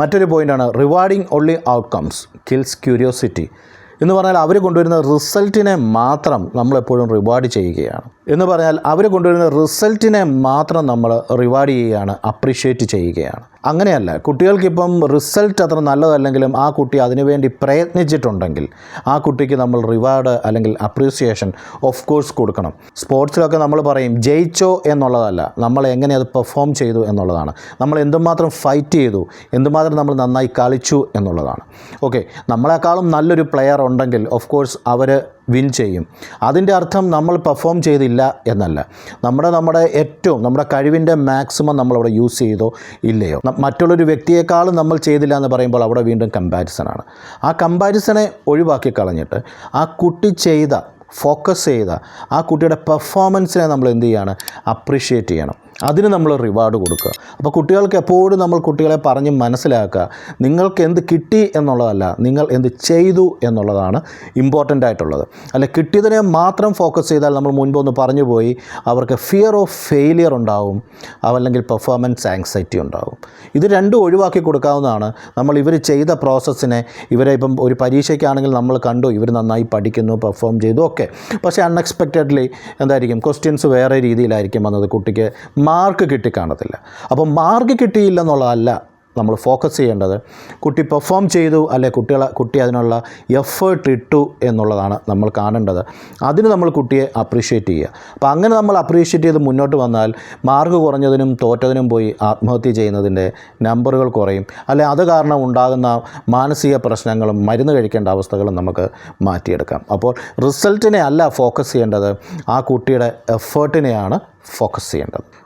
മറ്റൊരു പോയിൻ്റാണ് rewarding only outcomes kills curiosity എന്ന് പറഞ്ഞാൽ അവർ കൊണ്ടുവരുന്ന റിസൾട്ടിനെ മാത്രം നമ്മളെപ്പോഴും റിവാർഡ് ചെയ്യുകയാണ്. എന്ന് പറഞ്ഞാൽ അവർ കൊണ്ടുവരുന്ന റിസൾട്ടിനെ മാത്രം നമ്മൾ റിവാർഡ് ചെയ്യുകയാണ്, അപ്രീഷിയേറ്റ് ചെയ്യുകയാണ്. അങ്ങനെയല്ല, കുട്ടികൾക്കിപ്പം റിസൾട്ട് അത്ര നല്ലതല്ലെങ്കിലും ആ കുട്ടി അതിനുവേണ്ടി പ്രയത്നിച്ചിട്ടുണ്ടെങ്കിൽ ആ കുട്ടിക്ക് നമ്മൾ റിവാർഡ് അല്ലെങ്കിൽ അപ്രീസിയേഷൻ ഓഫ് കോഴ്സ് കൊടുക്കണം. സ്പോർട്സിലൊക്കെ നമ്മൾ പറയും ജയിച്ചോ എന്നുള്ളതല്ല, നമ്മൾ എങ്ങനെ അത് പെർഫോം ചെയ്തു എന്നുള്ളതാണ്. നമ്മൾ എന്തുമാത്രം ഫൈറ്റ് ചെയ്തു, എന്തുമാത്രം നമ്മൾ നന്നായി കളിച്ചു എന്നുള്ളതാണ്. ഓക്കെ, നമ്മളെക്കാളും നല്ലൊരു പ്ലെയർ ഉണ്ടെങ്കിൽ ഓഫ് കോഴ്സ് അവർ വിൻ ചെയ്യും. അതിൻ്റെ അർത്ഥം നമ്മൾ പെർഫോം ചെയ്തില്ല എന്നല്ല. നമ്മുടെ കഴിവിൻ്റെ മാക്സിമം നമ്മളവിടെ യൂസ് ചെയ്തോ ഇല്ലയോ. മറ്റുള്ളൊരു വ്യക്തിയെക്കാളും നമ്മൾ ചെയ്തില്ല എന്ന് പറയുമ്പോൾ അവിടെ വീണ്ടും കമ്പാരിസനാണ്. ആ കമ്പാരിസനെ ഒഴിവാക്കി കളഞ്ഞിട്ട് ആ കുട്ടി ഫോക്കസ് ചെയ്ത ആ കുട്ടിയുടെ പെർഫോമൻസിനെ നമ്മൾ എന്ത് ചെയ്യാണ്, അപ്രീഷിയേറ്റ് ചെയ്യണം. അതിന് നമ്മൾ റിവാർഡ് കൊടുക്കുക. അപ്പോൾ കുട്ടികൾക്ക് എപ്പോഴും നമ്മൾ കുട്ടികളെ പറഞ്ഞ് മനസ്സിലാക്കുക, നിങ്ങൾക്ക് എന്ത് കിട്ടി എന്നുള്ളതല്ല, നിങ്ങൾ എന്ത് ചെയ്തു എന്നുള്ളതാണ് ഇമ്പോർട്ടൻ്റ് ആയിട്ടുള്ളത്. അല്ല, കിട്ടിയതിനെ മാത്രം ഫോക്കസ് ചെയ്താൽ നമ്മൾ മുൻപൊന്ന് പറഞ്ഞു പോയി, അവർക്ക് ഫിയർ ഓഫ് ഫെയിലിയർ ഉണ്ടാവും, അല്ലെങ്കിൽ പെർഫോമൻസ് ആങ്സൈറ്റി ഉണ്ടാവും. ഇത് രണ്ടും ഒഴിവാക്കി കൊടുക്കാവുന്നതാണ്. നമ്മൾ ഇവർ ചെയ്ത പ്രോസസ്സിനെ, ഇവരെ ഇപ്പം ഒരു പരീക്ഷയ്ക്കാണെങ്കിൽ നമ്മൾ കണ്ടു ഇവർ നന്നായി പഠിക്കുന്നു, പെർഫോം ചെയ്തു, ഒക്കെ. പക്ഷേ അൺഎക്സ്പെക്റ്റഡ്ലി എന്തായിരിക്കും, ക്വസ്റ്റ്യൻസ് വേറെ രീതിയിലായിരിക്കും വന്നത്, കുട്ടിക്ക് മാർക്ക് കിട്ടിക്കാണത്തില്ല. അപ്പോൾ മാർക്ക് കിട്ടിയില്ലെന്നുള്ളതല്ല നമ്മൾ ഫോക്കസ് ചെയ്യേണ്ടത്, കുട്ടി പെർഫോം ചെയ്തു അല്ലെ കുട്ടി അതിനുള്ള എഫേർട്ട് ഇട്ടു എന്നുള്ളതാണ് നമ്മൾ കാണേണ്ടത്. അതിന് നമ്മൾ കുട്ടിയെ അപ്രീഷിയേറ്റ് ചെയ്യുക. അപ്പോൾ അങ്ങനെ നമ്മൾ അപ്രീഷിയേറ്റ് ചെയ്ത് മുന്നോട്ട് വന്നാൽ മാർക്ക് കുറഞ്ഞതിനും തോറ്റതിനും പോയി ആത്മഹത്യ ചെയ്യുന്നതിൻ്റെ നമ്പറുകൾ കുറയും. അല്ലെ അത് കാരണം ഉണ്ടാകുന്ന മാനസിക പ്രശ്നങ്ങളും മരുന്ന് കഴിക്കേണ്ട അവസ്ഥകളും നമുക്ക് മാറ്റിയെടുക്കാം. അപ്പോൾ റിസൾട്ടിനെ അല്ല ഫോക്കസ് ചെയ്യേണ്ടത്, ആ കുട്ടിയുടെ എഫേർട്ടിനെയാണ് ഫോക്കസ് ചെയ്യേണ്ടത്.